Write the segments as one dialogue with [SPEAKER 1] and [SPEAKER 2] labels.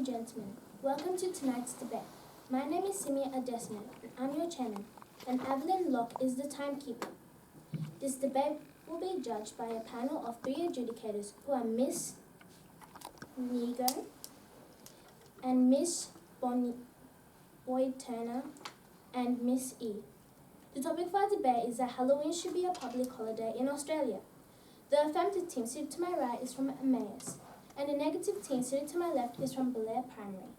[SPEAKER 1] and gentlemen, welcome to tonight's debate. My name is Simia Adesina, and I'm your chairman, and Evelyn Locke is the timekeeper. This debate will be judged by a panel of 3 adjudicators who are Miss Nigo and Miss Boyd Turner and Miss E. The topic for our debate is that Halloween should be a public holiday in Australia. The affirmative team seated to my right is from Emmaus, and the negative team seated to my left is from Belair Primary.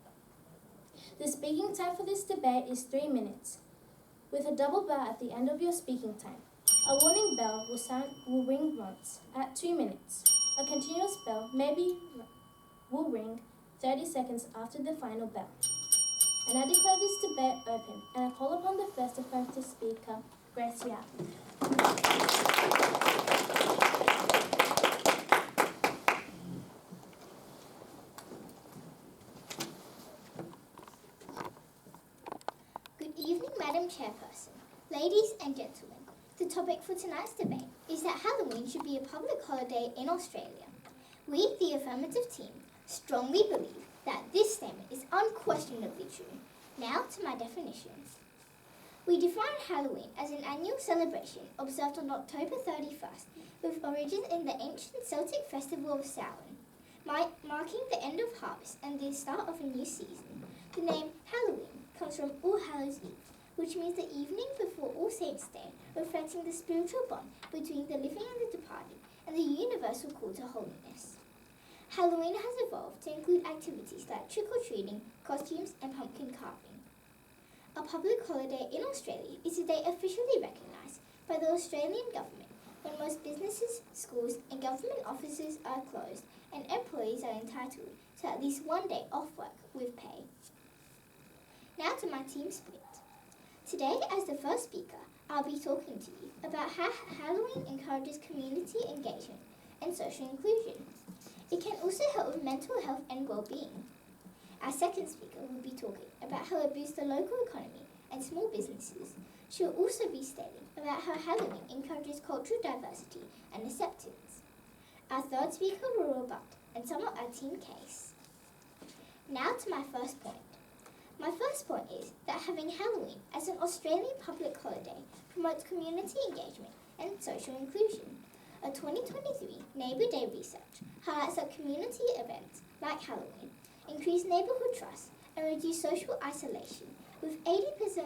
[SPEAKER 1] The speaking time for this debate is 3 minutes, with a double bell at the end of your speaking time. A warning bell will ring once at 2 minutes. A continuous bell will ring 30 seconds after the final bell. And I declare this debate open, and I call upon the first affirmative speaker, Gracie Allen.
[SPEAKER 2] Good evening, Madam Chairperson. Ladies and gentlemen, the topic for tonight's debate is that Halloween should be a public holiday in Australia. We, the affirmative team, strongly believe that this statement is unquestionably true. Now to my definitions. We define Halloween as an annual celebration observed on October 31st with origins in the ancient Celtic festival of Samhain, marking the end of harvest and the start of a new season. The name Halloween comes from All Hallows Eve, which means the evening before All Saints' Day, reflecting the spiritual bond between the living and the departed and the universal call to holiness. Halloween has evolved to include activities like trick-or-treating, costumes and pumpkin carving. A public holiday in Australia is a day officially recognised by the Australian government when most businesses, schools and government offices are closed and employees are entitled to at least one day off work with pay. Now to my team split. Today, as the first speaker, I'll be talking to you about how Halloween encourages community engagement and social inclusion. It can also help with mental health and well-being. Our second speaker will be talking about how it boosts the local economy and small businesses. She will also be stating about how Halloween encourages cultural diversity and acceptance. Our third speaker will rebut and sum up our team case. Now to my first point. My first point is that having Halloween as an Australian public holiday promotes community engagement and social inclusion. A 2023 Neighbour Day research highlights that community events like Halloween increase neighbourhood trust and reduce social isolation, with 80%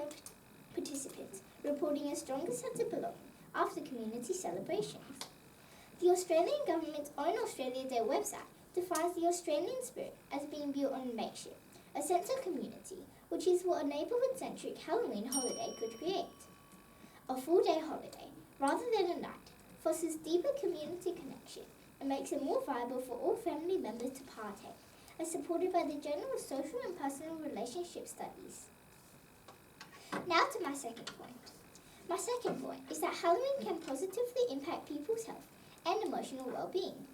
[SPEAKER 2] participants reporting a stronger sense of belonging after community celebrations. The Australian government's own Australia Day website defines the Australian spirit as being built on mateship, a sense of community, which is what a neighbourhood-centric Halloween holiday could create. A full-day holiday, rather than a night, fosters deeper community connection and makes it more viable for all family members to partake, as supported by the Journal of Social and Personal Relationship Studies. Now to my second point. My second point is that Halloween can positively impact people's health and emotional well-being.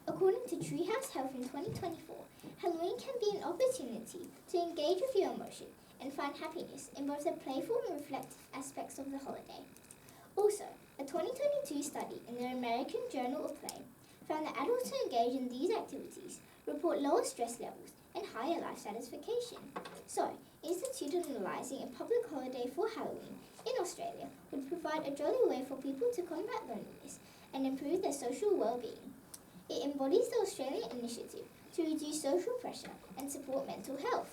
[SPEAKER 2] According to Treehouse Health in 2024, Halloween can be an opportunity to engage with your emotion and find happiness in both the playful and reflective aspects of the holiday. Also, a 2022 study in the American Journal of Play found that adults who engage in these activities report lower stress levels and higher life satisfaction. So, institutionalizing a public holiday for Halloween in Australia would provide a jolly way for people to combat loneliness and improve their social well-being. It embodies the Australian initiative to reduce social pressure and support mental health.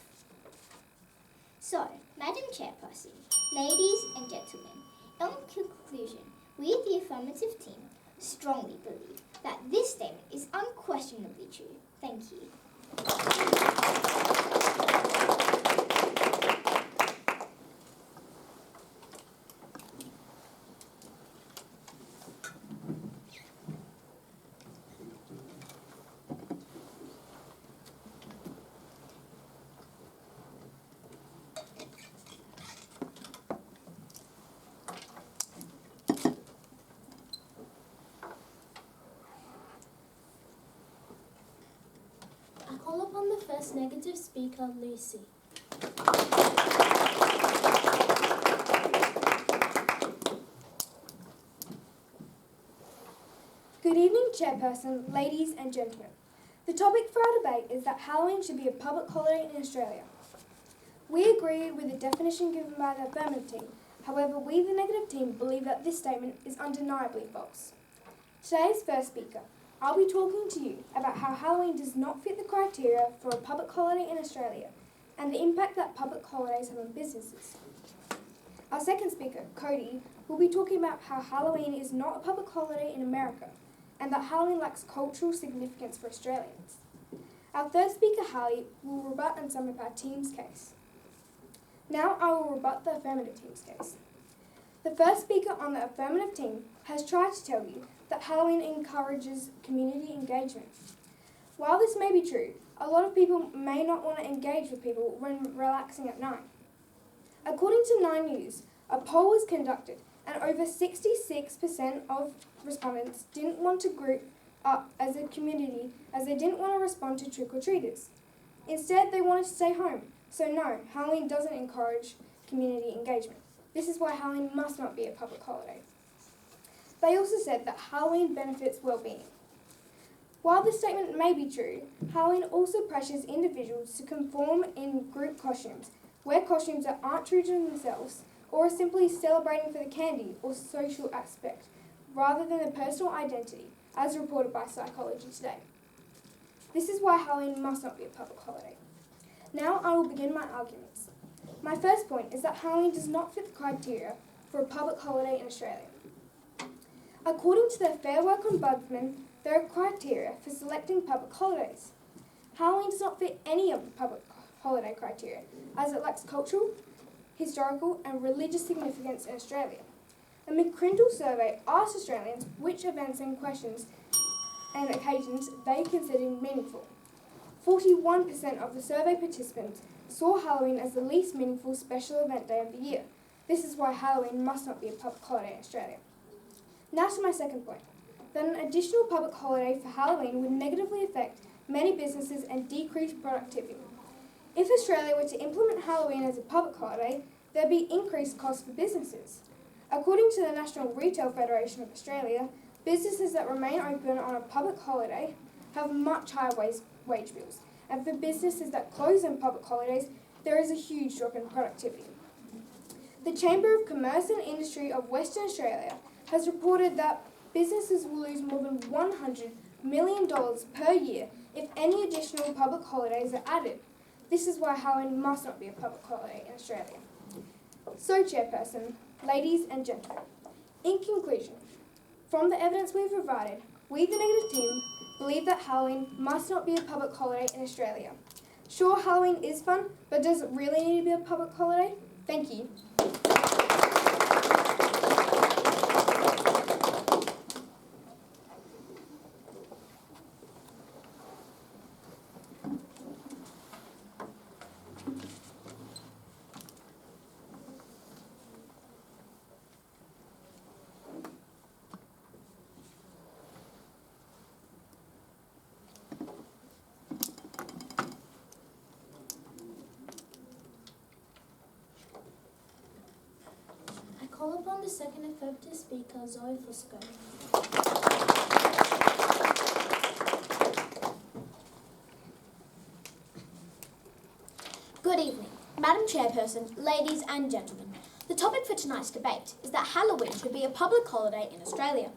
[SPEAKER 2] So, Madam Chairperson, ladies and gentlemen, in conclusion, we at the affirmative team strongly believe that this statement is unquestionably true. Thank you.
[SPEAKER 1] I call upon the first negative speaker, Lucy.
[SPEAKER 3] Good evening, Chairperson, ladies and gentlemen. The topic for our debate is that Halloween should be a public holiday in Australia. We agree with the definition given by the Affirmative team. However, we, the Negative team, believe that this statement is undeniably false. Today's first speaker, I'll be talking to you about how Halloween does not fit the criteria for a public holiday in Australia and the impact that public holidays have on businesses. Our second speaker, Cody, will be talking about how Halloween is not a public holiday in America and that Halloween lacks cultural significance for Australians. Our third speaker, Hallie, will rebut on some of our team's case. Now I will rebut the Affirmative team's case. The first speaker on the Affirmative team has tried to tell you that Halloween encourages community engagement. While this may be true, a lot of people may not want to engage with people when relaxing at night. According to 9 News, a poll was conducted and over 66% of respondents didn't want to group up as a community as they didn't want to respond to trick-or-treaters. Instead, they wanted to stay home. So no, Halloween doesn't encourage community engagement. This is why Halloween must not be a public holiday. They also said that Halloween benefits well-being. While this statement may be true, Halloween also pressures individuals to conform in group costumes, wear costumes that aren't true to themselves, or are simply celebrating for the candy or social aspect, rather than the personal identity, as reported by Psychology Today. This is why Halloween must not be a public holiday. Now I will begin my arguments. My first point is that Halloween does not fit the criteria for a public holiday in Australia. According to the Fair Work Ombudsman, there are criteria for selecting public holidays. Halloween does not fit any of the public holiday criteria, as it lacks cultural, historical and religious significance in Australia. A McCrindle survey asked Australians which events and questions and occasions they considered meaningful. 41% of the survey participants saw Halloween as the least meaningful special event day of the year. This is why Halloween must not be a public holiday in Australia. Now to my second point, that an additional public holiday for Halloween would negatively affect many businesses and decrease productivity. If Australia were to implement Halloween as a public holiday, there'd be increased costs for businesses. According to the National Retail Federation of Australia, businesses that remain open on a public holiday have much higher wage bills, and for businesses that close on public holidays, there is a huge drop in productivity. The Chamber of Commerce and Industry of Western Australia has reported that businesses will lose more than $100 million per year if any additional public holidays are added. This is why Halloween must not be a public holiday in Australia. So, Chairperson, ladies and gentlemen, in conclusion, from the evidence we've provided, we, the Negative team, believe that Halloween must not be a public holiday in Australia. Sure, Halloween is fun, but does it really need to be a public holiday? Thank you.
[SPEAKER 1] Call upon the second affirmative speaker, Zoe Fusco.
[SPEAKER 4] Good evening, Madam Chairperson, ladies and gentlemen. The topic for tonight's debate is that Halloween should be a public holiday in Australia.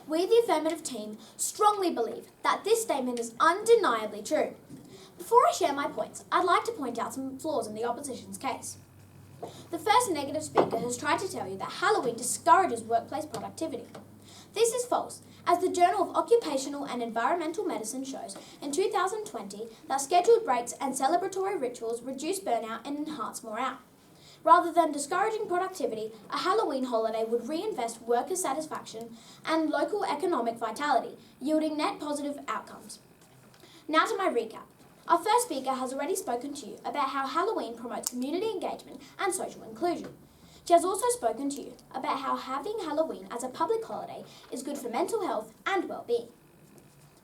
[SPEAKER 4] We, the Affirmative team, strongly believe that this statement is undeniably true. Before I share my points, I'd like to point out some flaws in the opposition's case. The first negative speaker has tried to tell you that Halloween discourages workplace productivity. This is false, as the Journal of Occupational and Environmental Medicine shows in 2020 that scheduled breaks and celebratory rituals reduce burnout and enhance morale. Rather than discouraging productivity, a Halloween holiday would reinvest worker satisfaction and local economic vitality, yielding net positive outcomes. Now to my recap. Our first speaker has already spoken to you about how Halloween promotes community engagement and social inclusion. She has also spoken to you about how having Halloween as a public holiday is good for mental health and well-being.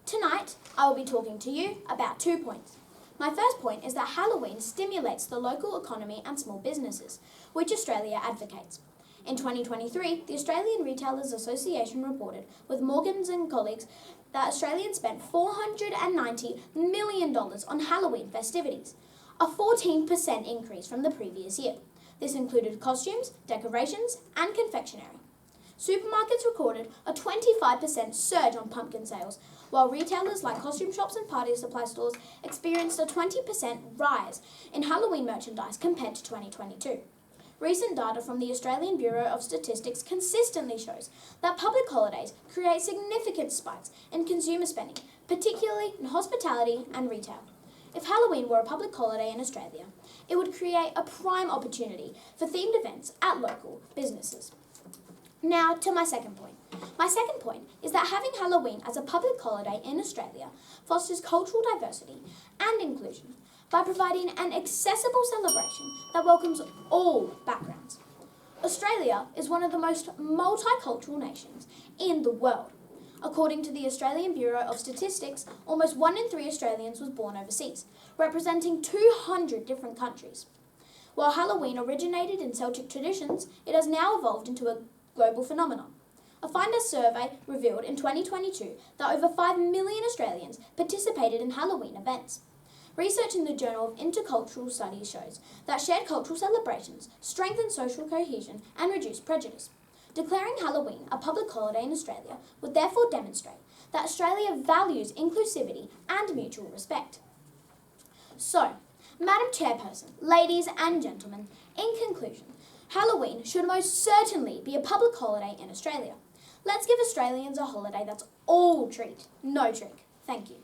[SPEAKER 4] Tonight, I will be talking to you about 2 points. My first point is that Halloween stimulates the local economy and small businesses, which Australia advocates. In 2023, the Australian Retailers Association reported, with Morgans and colleagues, that Australians spent $490 million on Halloween festivities, a 14% increase from the previous year. This included costumes, decorations, and confectionery. Supermarkets recorded a 25% surge on pumpkin sales, while retailers like costume shops and party supply stores experienced a 20% rise in Halloween merchandise compared to 2022. Recent data from the Australian Bureau of Statistics consistently shows that public holidays create significant spikes in consumer spending, particularly in hospitality and retail. If Halloween were a public holiday in Australia, it would create a prime opportunity for themed events at local businesses. Now to my second point. My second point is that having Halloween as a public holiday in Australia fosters cultural diversity and inclusion by providing an accessible celebration that welcomes all backgrounds. Australia is one of the most multicultural nations in the world. According to the Australian Bureau of Statistics, almost 1 in 3 Australians was born overseas, representing 200 different countries. While Halloween originated in Celtic traditions, it has now evolved into a global phenomenon. A Finder survey revealed in 2022 that over 5 million Australians participated in Halloween events. Research in the Journal of Intercultural Studies shows that shared cultural celebrations strengthen social cohesion and reduce prejudice. Declaring Halloween a public holiday in Australia would therefore demonstrate that Australia values inclusivity and mutual respect. So, Madam Chairperson, ladies and gentlemen, in conclusion, Halloween should most certainly be a public holiday in Australia. Let's give Australians a holiday that's all treat, no trick. Thank you.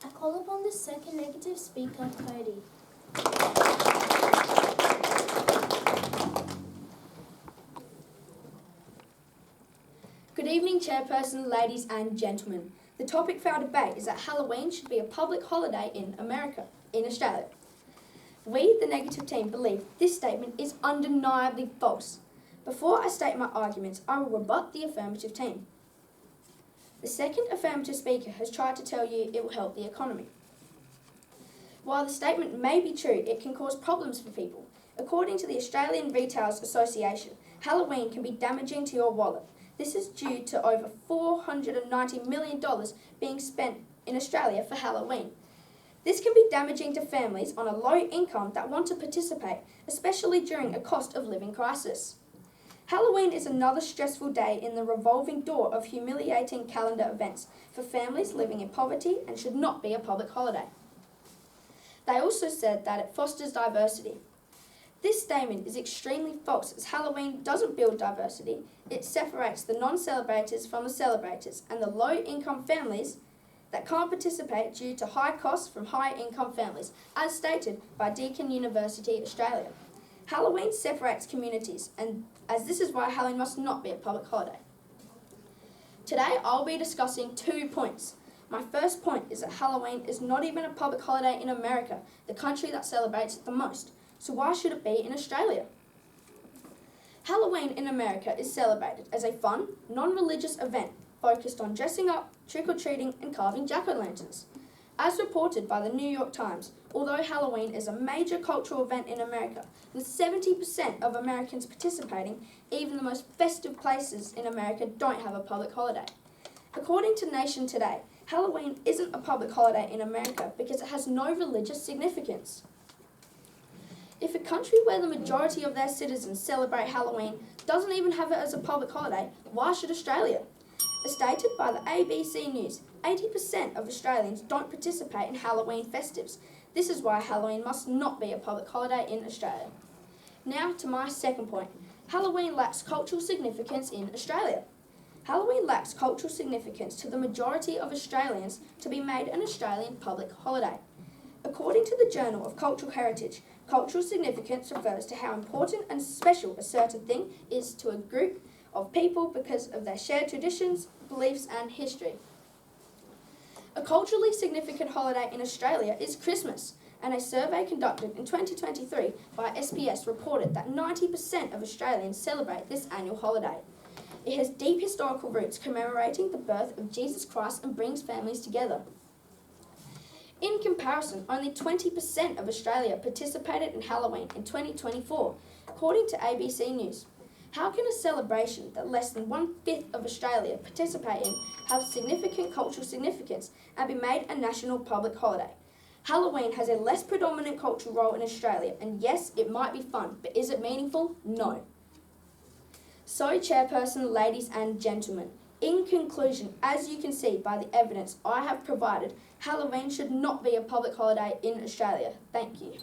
[SPEAKER 1] I call upon the second negative speaker, Cody.
[SPEAKER 5] Good evening, Chairperson, ladies and gentlemen. The topic for our debate is that Halloween should be a public holiday in Australia. We, the negative team, believe this statement is undeniably false. Before I state my arguments, I will rebut the affirmative team. The second affirmative speaker has tried to tell you it will help the economy. While the statement may be true, it can cause problems for people. According to the Australian Retailers Association, Halloween can be damaging to your wallet. This is due to over $490 million being spent in Australia for Halloween. This can be damaging to families on a low income that want to participate, especially during a cost of living crisis. Halloween is another stressful day in the revolving door of humiliating calendar events for families living in poverty and should not be a public holiday. They also said that it fosters diversity. This statement is extremely false as Halloween doesn't build diversity, it separates the non-celebrators from the celebrators and the low-income families that can't participate due to high costs from high-income families, as stated by Deakin University, Australia. Halloween separates communities, and as this is why Halloween must not be a public holiday. Today, I'll be discussing 2 points. My first point is that Halloween is not even a public holiday in America, the country that celebrates it the most. So why should it be in Australia? Halloween in America is celebrated as a fun, non-religious event focused on dressing up, trick-or-treating, and carving jack-o'-lanterns. As reported by the New York Times, although Halloween is a major cultural event in America, with 70% of Americans participating, even the most festive places in America don't have a public holiday. According to Nation Today, Halloween isn't a public holiday in America because it has no religious significance. If a country where the majority of their citizens celebrate Halloween doesn't even have it as a public holiday, why should Australia? As stated by the ABC News, 80% of Australians don't participate in Halloween festives. This is why Halloween must not be a public holiday in Australia. Now to my second point. Halloween lacks cultural significance in Australia. Halloween lacks cultural significance to the majority of Australians to be made an Australian public holiday. According to the Journal of Cultural Heritage, cultural significance refers to how important and special a certain thing is to a group of people because of their shared traditions, beliefs and history. A culturally significant holiday in Australia is Christmas, and a survey conducted in 2023 by SBS reported that 90% of Australians celebrate this annual holiday. It has deep historical roots commemorating the birth of Jesus Christ and brings families together. In comparison, only 20% of Australia participated in Halloween in 2024, according to ABC News. How can a celebration that less than 1/5 of Australia participate in have significant cultural significance and be made a national public holiday? Halloween has a less predominant cultural role in Australia, and yes, it might be fun, but is it meaningful? No. So, Chairperson, ladies and gentlemen, in conclusion, as you can see by the evidence I have provided, Halloween should not be a public holiday in Australia. Thank you.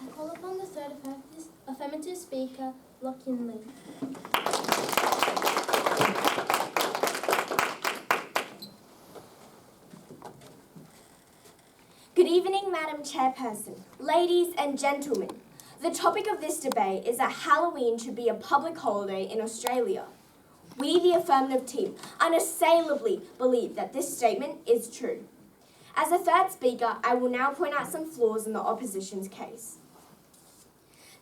[SPEAKER 1] I call upon the third affirmative speaker, Lockin Lee.
[SPEAKER 6] Good evening, Madam Chairperson, ladies and gentlemen. The topic of this debate is that Halloween should be a public holiday in Australia. We, the Affirmative team, unassailably believe that this statement is true. As a third speaker, I will now point out some flaws in the opposition's case.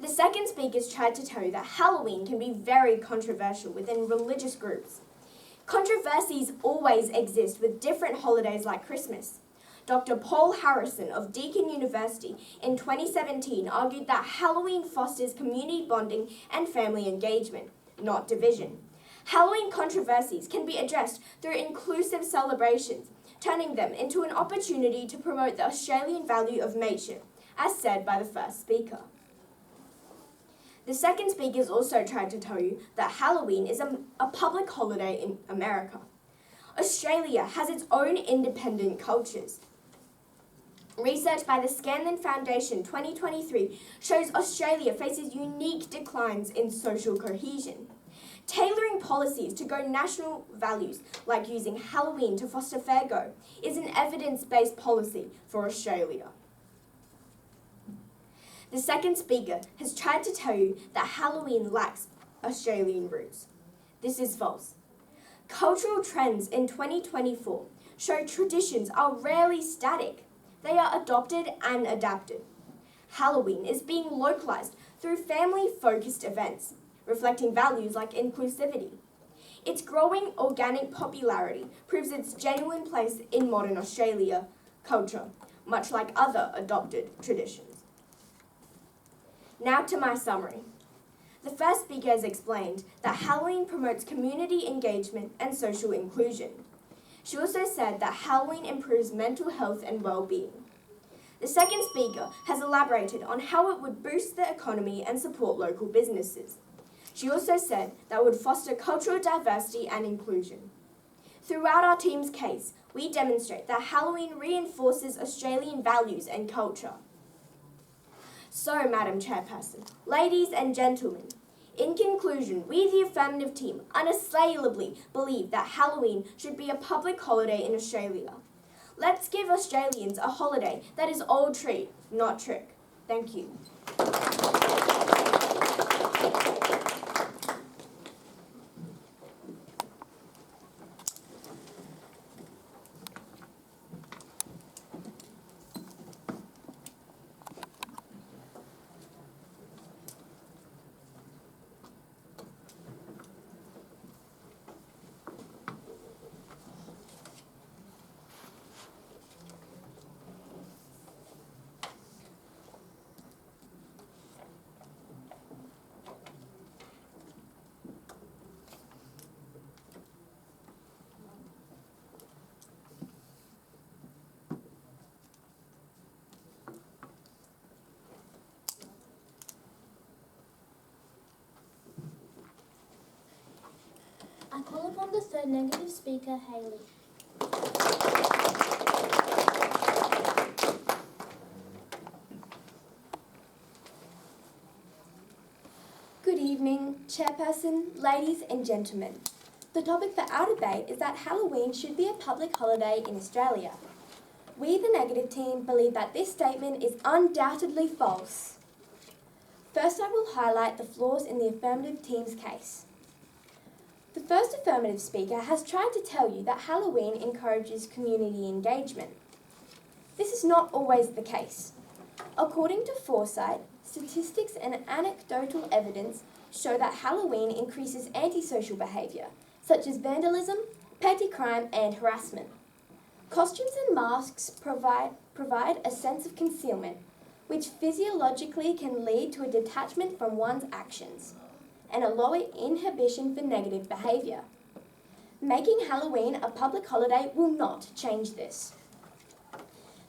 [SPEAKER 6] The second speaker's tried to tell you that Halloween can be very controversial within religious groups. Controversies always exist with different holidays like Christmas. Dr. Paul Harrison of Deakin University in 2017 argued that Halloween fosters community bonding and family engagement, not division. Halloween controversies can be addressed through inclusive celebrations, turning them into an opportunity to promote the Australian value of mateship, as said by the first speaker. The second speakers also tried to tell you that Halloween is a public holiday in America. Australia has its own independent cultures. Research by the Scanlon Foundation 2023 shows Australia faces unique declines in social cohesion. Tailoring policies to go national values, like using Halloween to foster fair go, is an evidence-based policy for Australia. The second speaker has tried to tell you that Halloween lacks Australian roots. This is false. Cultural trends in 2024 show traditions are rarely static. They are adopted and adapted. Halloween is being localised through family-focused events, reflecting values like inclusivity. Its growing organic popularity proves its genuine place in modern Australia culture, much like other adopted traditions. Now to my summary. The first speaker has explained that Halloween promotes community engagement and social inclusion. She also said that Halloween improves mental health and well-being. The second speaker has elaborated on how it would boost the economy and support local businesses. She also said that it would foster cultural diversity and inclusion. Throughout our team's case, we demonstrate that Halloween reinforces Australian values and culture. So, Madam Chairperson, ladies and gentlemen, in conclusion, we, the Affirmative team, unassailably believe that Halloween should be a public holiday in Australia. Let's give Australians a holiday that is old treat, not trick. Thank you.
[SPEAKER 1] call upon the third negative speaker, Hayley.
[SPEAKER 6] Good evening, Chairperson, ladies and gentlemen. The topic for our debate is that Halloween should be a public holiday in Australia. We, the negative team, believe that this statement is undoubtedly false. First, I will highlight the flaws in the affirmative team's case. The first affirmative speaker has tried to tell you that Halloween encourages community engagement. This is not always the case. According to Foresight, statistics and anecdotal evidence show that Halloween increases antisocial behaviour, such as vandalism, petty crime and harassment. Costumes and masks provide a sense of concealment, which physiologically can lead to a detachment from one's actions and a lower inhibition for negative behaviour. Making Halloween a public holiday will not change this.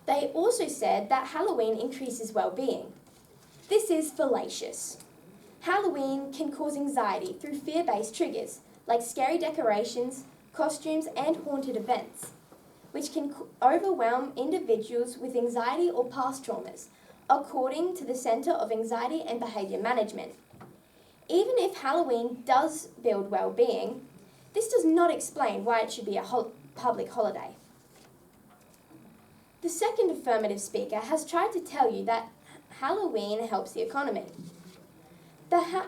[SPEAKER 6] They also said that Halloween increases well-being. This is fallacious. Halloween can cause anxiety through fear-based triggers like scary decorations, costumes and haunted events, which can overwhelm individuals with anxiety or past traumas, according to the Centre of Anxiety and Behaviour Management. Even if Halloween does build well-being, this does not explain why it should be a public holiday. The second affirmative speaker has tried to tell you that Halloween helps the economy. The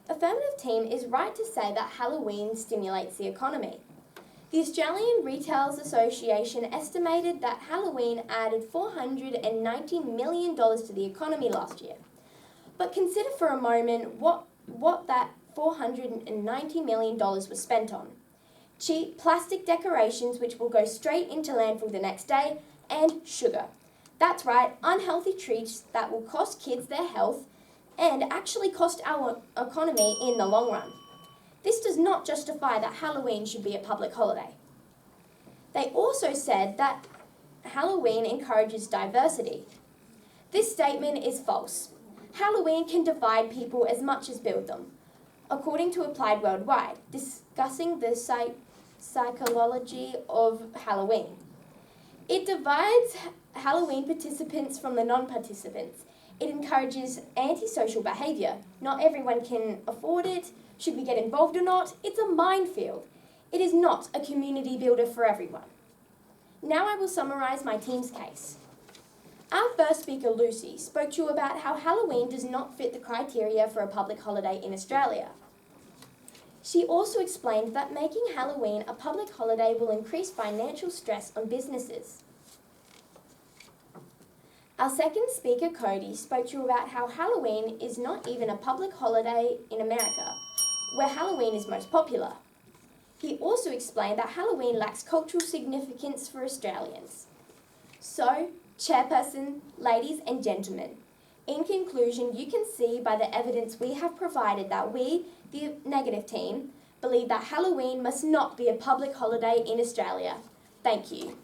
[SPEAKER 6] affirmative team is right to say that Halloween stimulates the economy. The Australian Retailers Association estimated that Halloween added $490 million to the economy last year. But consider for a moment what that $490 million was spent on. Cheap plastic decorations which will go straight into landfill the next day, and sugar. That's right, unhealthy treats that will cost kids their health and actually cost our economy in the long run. This does not justify that Halloween should be a public holiday. They also said that Halloween encourages diversity. This statement is false. Halloween can divide people as much as build them, according to Applied Worldwide, discussing the psychology of Halloween. It divides Halloween participants from the non-participants. It encourages antisocial behaviour. Not everyone can afford it. Should we get involved or not? It's a minefield. It is not a community builder for everyone. Now I will summarise my team's case. Our first speaker, Lucy, spoke to you about how Halloween does not fit the criteria for a public holiday in Australia. She also explained that making Halloween a public holiday will increase financial stress on businesses. Our second speaker, Cody, spoke to you about how Halloween is not even a public holiday in America, where Halloween is most popular. He also explained that Halloween lacks cultural significance for Australians. So, Chairperson, ladies and gentlemen, in conclusion, you can see by the evidence we have provided that we, the negative team, believe that Halloween must not be a public holiday in Australia. Thank you.